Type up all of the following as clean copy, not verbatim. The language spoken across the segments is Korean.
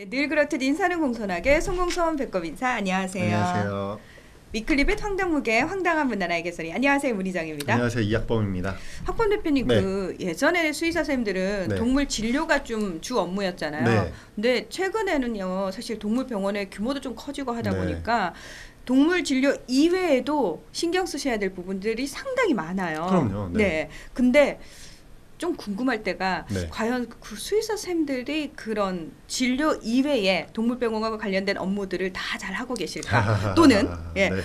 네, 늘 그렇듯 인사는 공손하게 송공손 배꼽 인사. 안녕하세요. 안녕하세요. 위클리빗 황당무계 황당한 문화나의 개소리. 안녕하세요, 문희정입니다. 안녕하세요. 이학범입니다. 학범 대표님, 네. 그 예전에 수의사 선생님들은 네. 동물 진료가 좀 주 업무였잖아요. 네. 근데 최근에는요, 사실 동물병원의 규모도 좀 커지고 하다 네. 보니까 동물 진료 이외에도 신경 쓰셔야 될 부분들이 상당히 많아요. 그럼요. 네. 근데 좀 궁금할 때가 네. 과연 그 수의사 선생님들이 그런 진료 이외에 동물병원과 관련된 업무들을 다 잘 하고 계실까? 또는 예, 네.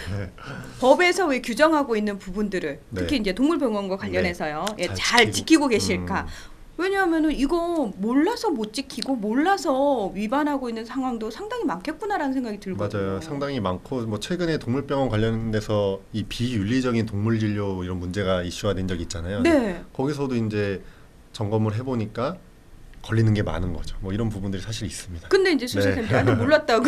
법에서 왜 규정하고 있는 부분들을 네. 특히 이제 동물병원과 관련해서요, 예, 잘 잘 지키고 계실까? 음. 왜냐하면은 이거 몰라서 못 지키고 몰라서 위반하고 있는 상황도 상당히 많겠구나라는 생각이 들거든요. 맞아요. 상당히 많고 뭐 최근에 동물병원 관련돼서 이 비윤리적인 동물 진료 이런 문제가 이슈가 된 적이 있잖아요. 네. 거기서도 이제 점검을 해보니까 걸리는 게 많은 거죠. 뭐 이런 부분들이 사실 있습니다. 근데 이제 수의사 네. 선생님들한테 몰랐다고.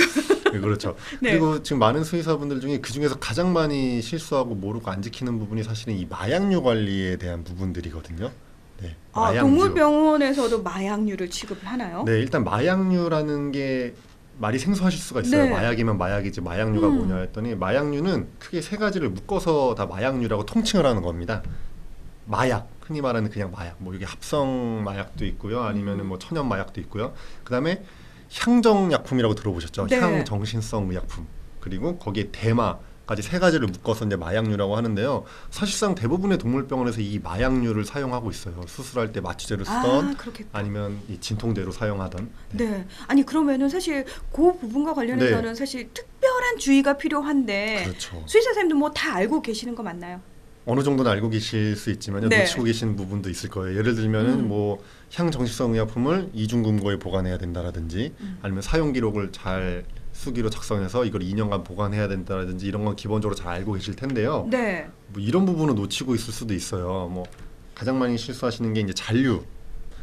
네, 그렇죠. 네. 그리고 지금 많은 수의사분들 중에 그 중에서 가장 많이 실수하고 모르고 안 지키는 부분이 사실은 이 마약류 관리에 대한 부분들이거든요. 네, 아, 마약류. 동물병원에서도 마약류를 취급을 하나요? 네, 일단 마약류라는 게 말이 생소하실 수가 있어요. 네. 마약이면 마약이지 마약류가 뭐냐 했더니 마약류는 크게 세 가지를 묶어서 다 마약류라고 통칭을 하는 겁니다. 마약, 흔히 말하는 그냥 마약. 뭐 여기 합성 마약도 있고요. 아니면은 뭐 천연 마약도 있고요. 그다음에 향정약품이라고 들어보셨죠? 네. 향정신성 의약품. 그리고 거기에 대마까지 세 가지를 묶어서 이제 마약류라고 하는데요. 사실상 대부분의 동물병원에서 이 마약류를 사용하고 있어요. 수술할 때 마취제를 쓰던 그렇겠다. 아니면 이 진통제로 사용하던. 네. 아니 그러면은 사실 그 부분과 관련해서는 네. 사실 특별한 주의가 필요한데 그렇죠. 수의사 선생님도 뭐 다 알고 계시는 거 맞나요? 어느 정도는 알고 계실 수 있지만요. 네. 놓치고 계신 부분도 있을 거예요. 예를 들면은 뭐 향정신성 의약품을 이중금고에 보관해야 된다라든지 아니면 사용 기록을 잘 수기로 작성해서 이걸 2년간 보관해야 된다라든지 이런 건 기본적으로 잘 알고 계실 텐데요. 네. 뭐 이런 부분을 놓치고 있을 수도 있어요. 뭐 가장 많이 실수하시는 게 이제 잔류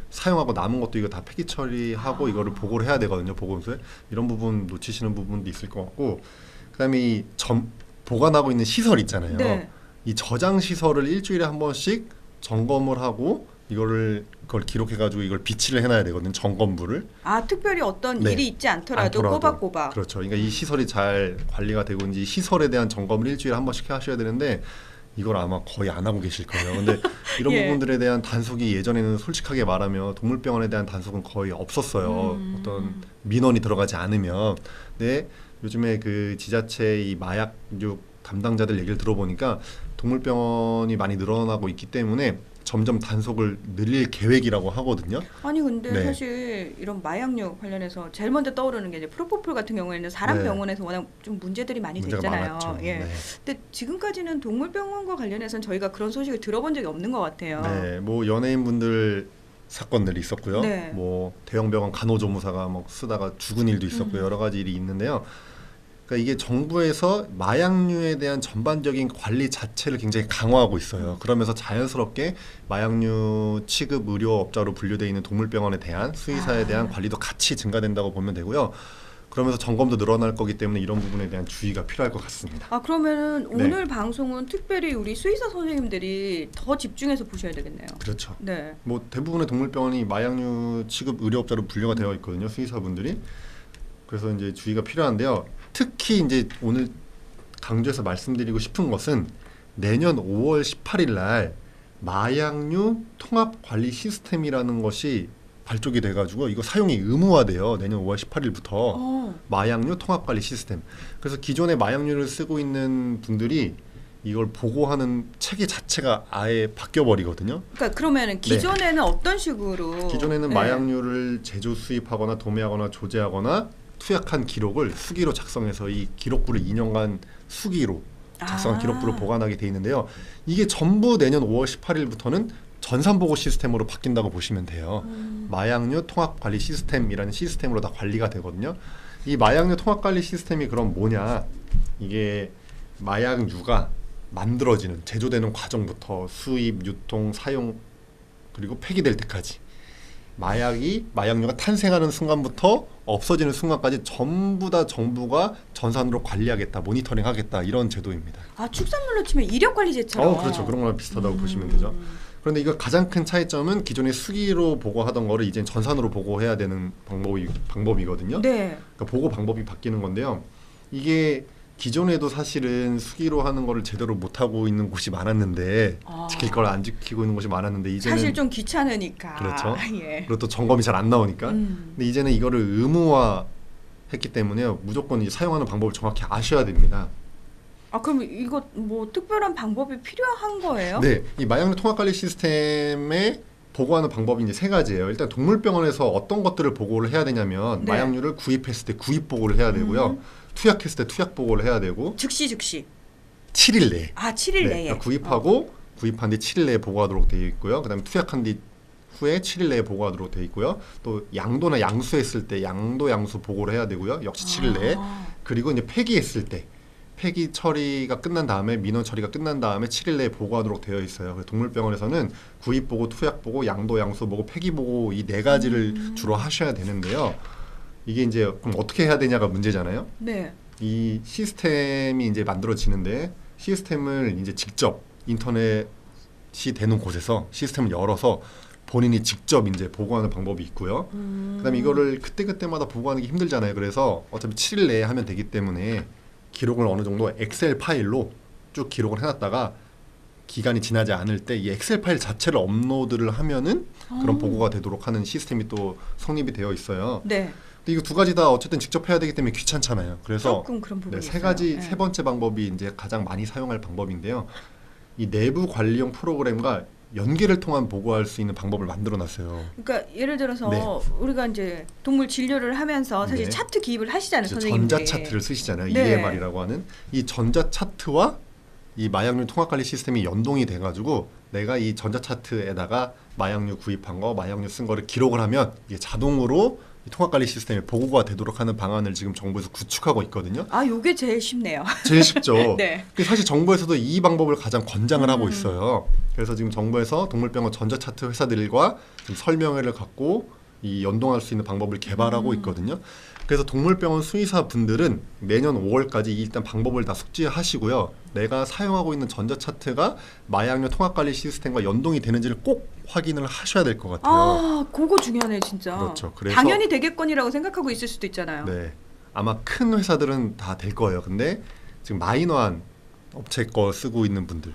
사용하고 남은 것도 이거 다 폐기 처리하고 이거를 보고를 해야 되거든요. 보건소에 이런 부분 놓치시는 부분도 있을 것 같고, 그다음에 이 보관하고 있는 시설 있잖아요. 네. 이 저장 시설을 일주일에 한 번씩 점검을 하고 그걸 기록해가지고 이걸 비치를 해놔야 되거든요. 점검부를. 아, 특별히 어떤 네. 일이 있지 않더라도 않더라도. 꼬박꼬박. 그렇죠. 그러니까 이 시설이 잘 관리가 되고 있는지 시설에 대한 점검을 일주일에 한 번씩 하셔야 되는데 이걸 아마 거의 안 하고 계실 거예요. 근데 이런 예. 부분들에 대한 단속이 예전에는 솔직하게 말하면 동물병원에 대한 단속은 거의 없었어요. 어떤 민원이 들어가지 않으면. 근데 요즘에 그 지자체 이 마약류 담당자들 얘기를 들어보니까 동물병원이 많이 늘어나고 있기 때문에 점점 단속을 늘릴 계획이라고 하거든요. 아니 근데 네. 사실 이런 마약류 관련해서 제일 먼저 떠오르는 게 이제 프로포폴 같은 경우에는 사람 네. 병원에서 워낙 좀 문제들이 많이 문제가 됐잖아요. 많았죠. 예. 네. 근데 지금까지는 동물병원과 관련해서는 저희가 그런 소식을 들어본 적이 없는 것 같아요. 네, 뭐 연예인분들 사건들이 있었고요. 네. 뭐 대형병원 간호조무사가 뭐 쓰다가 죽은 일도 있었고요. 여러 가지 일이 있는데요. 그러니까 이게 정부에서 마약류에 대한 전반적인 관리 자체를 굉장히 강화하고 있어요. 그러면서 자연스럽게 마약류 취급 의료업자로 분류되어 있는 동물병원에 대한 수의사에 대한 관리도 같이 증가된다고 보면 되고요. 그러면서 점검도 늘어날 거기 때문에 이런 부분에 대한 주의가 필요할 것 같습니다. 아 그러면은 네. 오늘 방송은 특별히 우리 수의사 선생님들이 더 집중해서 보셔야 되겠네요. 그렇죠. 네. 뭐 대부분의 동물병원이 마약류 취급 의료업자로 분류가 되어 있거든요. 수의사분들이. 그래서 이제 주의가 필요한데요. 특히 이제 오늘 강조해서 말씀드리고 싶은 것은 내년 5월 18일 날 마약류 통합 관리 시스템이라는 것이 발족이 돼가지고 이거 사용이 의무화돼요. 내년 5월 18일부터 마약류 통합 관리 시스템. 그래서 기존에 마약류를 쓰고 있는 분들이 이걸 보고하는 체계 자체가 아예 바뀌어 버리거든요. 그러니까 그러면은 기존에는 어떤 식으로? 기존에는 네. 마약류를 제조 수입하거나 도매하거나 조제하거나 투약한 기록을 수기로 작성해서 이 기록부를 2년간 수기로 작성한 기록부를 보관하게 돼 있는데요. 이게 전부 내년 5월 18일부터는 전산보고 시스템으로 바뀐다고 보시면 돼요. 마약류 통합관리 시스템이라는 시스템으로 다 관리가 되거든요. 이 마약류 통합관리 시스템이 그럼 뭐냐? 이게 마약류가 만들어지는, 제조되는 과정부터 수입, 유통, 사용, 그리고 폐기될 때까지 마약류가 탄생하는 순간부터 없어지는 순간까지 전부 다 정부가 전산으로 관리하겠다, 모니터링하겠다 이런 제도입니다. 아 축산물로 치면 이력관리제처럼. 그렇죠. 그런 거랑 비슷하다고 보시면 되죠. 그런데 이거 가장 큰 차이점은 기존에 수기로 보고하던 거를 이제 전산으로 보고해야 되는 방법이거든요. 네. 그러니까 보고 방법이 바뀌는 건데요. 이게 기존에도 사실은 수기로 하는 거를 제대로 못 하고 있는 곳이 많았는데 지킬 걸 안 지키고 있는 곳이 많았는데 이제는 사실 좀 귀찮으니까. 그렇죠. 예. 그리고 또 점검이 잘 안 나오니까. 근데 이제는 이거를 의무화했기 때문에 무조건 이제 사용하는 방법을 정확히 아셔야 됩니다. 아 그럼 이거 뭐 특별한 방법이 필요한 거예요? 네, 이 마약류 통합관리 시스템에 보고하는 방법이 이제 세 가지예요. 일단 동물병원에서 어떤 것들을 보고를 해야 되냐면 네. 마약류를 구입했을 때 구입 보고를 해야 되고요. 투약했을 때 투약 보고를 해야 되고 즉시. 7일 내에. 아 7일 내에. 그러니까 구입하고 구입한 뒤 7일 내에 보고하도록 되어 있고요. 그다음에 투약한 뒤 후에 7일 내에 보고하도록 되어 있고요. 또 양도나 양수했을 때 양도 양수 보고를 해야 되고요. 역시 7일 내에. 그리고 이제 폐기했을 때 폐기 처리가 끝난 다음에 민원 처리가 끝난 다음에 7일 내에 보고하도록 되어 있어요. 그래서 동물병원에서는 구입 보고, 투약 보고, 양도 양수 보고, 폐기 보고 이 네 가지를 주로 하셔야 되는데요. 이게 이제 그럼 어떻게 해야 되냐가 문제잖아요. 네. 이 시스템이 이제 만들어지는데 시스템을 이제 직접 인터넷이 되는 곳에서 시스템을 열어서 본인이 직접 이제 보고하는 방법이 있고요. 그다음에 이거를 그때그때마다 보고하는 게 힘들잖아요. 그래서 어차피 7일 내에 하면 되기 때문에 기록을 어느 정도 엑셀 파일로 쭉 기록을 해놨다가 기간이 지나지 않을 때 이 엑셀 파일 자체를 업로드를 하면은 그런 보고가 되도록 하는 시스템이 또 성립이 되어 있어요. 네. 근데 이거 두 가지 다 어쨌든 직접 해야 되기 때문에 귀찮잖아요. 그래서 조금 그런 부분이 세 있어요. 가지 네. 세 번째 방법이 이제 가장 많이 사용할 방법인데요. 이 내부 관리용 프로그램과 연계를 통한 보고할 수 있는 방법을 만들어 놨어요. 그러니까 예를 들어서 네. 우리가 이제 동물 진료를 하면서 사실 네. 차트 기입을 하시잖아요, 이제 선생님들이. 전자 차트를 쓰시잖아요. 네. EMR이라고 하는 이 전자 차트와 이 마약류 통합관리 시스템이 연동이 돼가지고 내가 이 전자 차트에다가 마약류 구입한 거, 마약류 쓴 거를 기록을 하면 이게 자동으로 이 통합관리 시스템에 보고가 되도록 하는 방안을 지금 정부에서 구축하고 있거든요. 아, 요게 제일 쉽네요. 제일 쉽죠. 네. 근데 사실 정부에서도 이 방법을 가장 권장을 하고 있어요. 그래서 지금 정부에서 동물병원 전자 차트 회사들과 지금 설명회를 갖고 이 연동할 수 있는 방법을 개발하고 있거든요. 그래서 동물병원 수의사 분들은 내년 5월까지 일단 방법을 다 숙지하시고요. 내가 사용하고 있는 전자 차트가 마약류 통합관리 시스템과 연동이 되는지를 꼭 확인을 하셔야 될 것 같아요. 아, 그거 중요하네, 진짜. 그렇죠. 그래서- 당연히 되겠거니라고 생각하고 있을 수도 있잖아요. 네, 아마 큰 회사들은 다 될 거예요. 근데 지금 마이너한 업체 거 쓰고 있는 분들,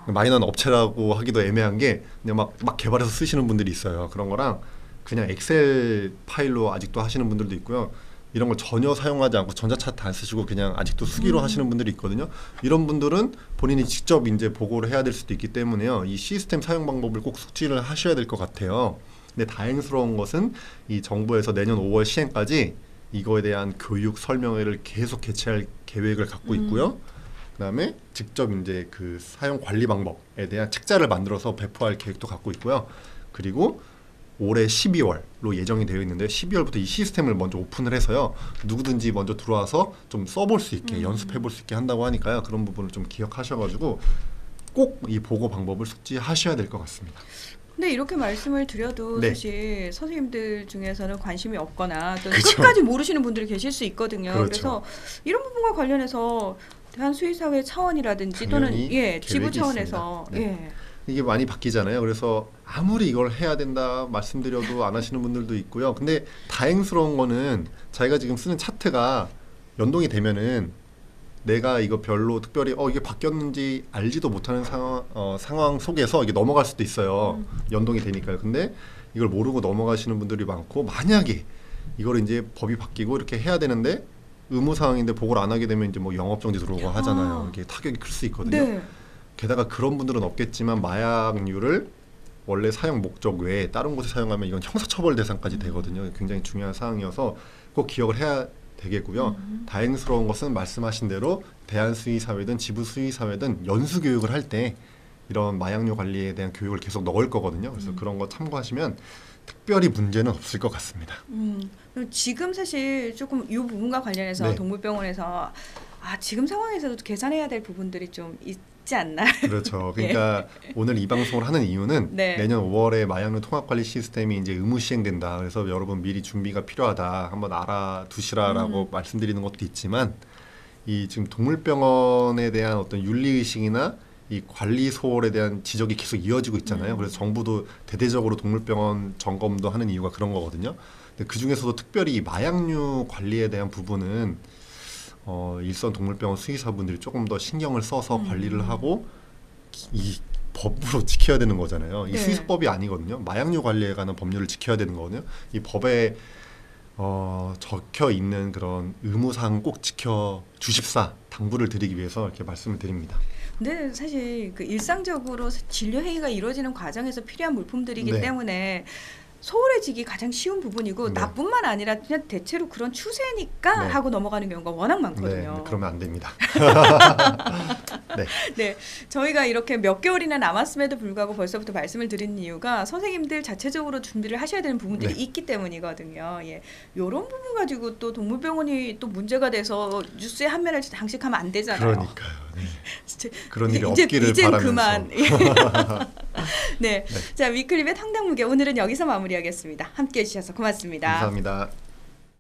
마이너한 업체라고 하기도 애매한 게 그냥 막 개발해서 쓰시는 분들이 있어요. 그런 거랑 그냥 엑셀 파일로 아직도 하시는 분들도 있고요. 이런 걸 전혀 사용하지 않고 전자차트 안 쓰시고 그냥 아직도 수기로 하시는 분들이 있거든요. 이런 분들은 본인이 직접 이제 보고를 해야 될 수도 있기 때문에요. 이 시스템 사용 방법을 꼭 숙지를 하셔야 될 것 같아요. 근데 다행스러운 것은 이 정부에서 내년 5월 시행까지 이거에 대한 교육 설명회를 계속 개최할 계획을 갖고 있고요. 그다음에 직접 이제 그 사용 관리 방법에 대한 책자를 만들어서 배포할 계획도 갖고 있고요. 그리고 올해 12월로 예정이 되어 있는데 12월부터 이 시스템을 먼저 오픈을 해서요. 누구든지 먼저 들어와서 좀 써볼 수 있게 연습해볼 수 있게 한다고 하니까요. 그런 부분을 좀 기억하셔가지고 꼭 이 보고 방법을 숙지하셔야 될 것 같습니다. 근데 이렇게 말씀을 드려도 네. 사실 선생님들 중에서는 관심이 없거나 또 그쵸. 끝까지 모르시는 분들이 계실 수 있거든요. 그렇죠. 그래서 이런 부분과 관련해서 대한수의사회 차원이라든지 또는 당연히 지부 계획이 차원에서 있습니다. 네. 이게 많이 바뀌잖아요. 그래서 아무리 이걸 해야 된다 말씀드려도 안 하시는 분들도 있고요. 근데 다행스러운 거는 자기가 지금 쓰는 차트가 연동이 되면은 내가 이거 별로 특별히 이게 바뀌었는지 알지도 못하는 상황 속에서 이게 넘어갈 수도 있어요. 연동이 되니까요. 근데 이걸 모르고 넘어가시는 분들이 많고 만약에 이걸 이제 법이 바뀌고 이렇게 해야 되는데 의무 사항인데 보고를 안 하게 되면 이제 뭐 영업정지 들어오고 하잖아요. 이게 타격이 클 수 있거든요. 네. 게다가 그런 분들은 없겠지만 마약류를 원래 사용 목적 외에 다른 곳에 사용하면 이건 형사처벌 대상까지 되거든요. 굉장히 중요한 사항이어서 꼭 기억을 해야 되겠고요. 다행스러운 것은 말씀하신 대로 대한수의사회든 지부수의사회든 연수교육을 할 때 이런 마약류 관리에 대한 교육을 계속 넣을 거거든요. 그래서 그런 거 참고하시면 특별히 문제는 없을 것 같습니다. 그리고 지금 사실 조금 이 부분과 관련해서 네. 동물병원에서 지금 상황에서도 계산해야 될 부분들이 좀 있지 않나? 그렇죠. 그러니까 오늘 이 방송을 하는 이유는 네. 내년 5월에 마약류 통합관리 시스템이 이제 의무 시행된다. 그래서 여러분 미리 준비가 필요하다. 한번 알아두시라라고 말씀드리는 것도 있지만 이 지금 동물병원에 대한 어떤 윤리의식이나 이 관리 소홀에 대한 지적이 계속 이어지고 있잖아요. 그래서 정부도 대대적으로 동물병원 점검도 하는 이유가 그런 거거든요. 근데 그 중에서도 특별히 이 마약류 관리에 대한 부분은 일선 동물병원 수의사분들이 조금 더 신경을 써서 관리를 하고 이 법으로 지켜야 되는 거잖아요. 이 네. 수의사법이 아니거든요. 마약류 관리에 관한 법률을 지켜야 되는 거거든요. 이 법에 적혀 있는 그런 의무사항 꼭 지켜 주십사 당부를 드리기 위해서 이렇게 말씀을 드립니다. 근데 사실 그 일상적으로 진료 행위가 이루어지는 과정에서 필요한 물품들이기 네. 때문에 소홀해지기 가장 쉬운 부분이고 네. 나뿐만 아니라 그냥 대체로 그런 추세니까 네. 하고 넘어가는 경우가 워낙 네, 많거든요. 그러면 안 됩니다. 네. 네, 저희가 이렇게 몇 개월이나 남았음에도 불구하고 벌써부터 말씀을 드린 이유가 선생님들 자체적으로 준비를 하셔야 되는 부분들이 네. 있기 때문이거든요. 예, 이런 부분 가지고 또 동물병원이 또 문제가 돼서 뉴스에 한 면을 장식하면 안 되잖아요. 그러니까요. 네. 진짜 그런 일이 이제, 없기를 이젠 바라면서. 그만. 네. 자, 위클립의 탕당무게 오늘은 여기서 마무리하겠습니다. 함께해 주셔서 고맙습니다. 감사합니다.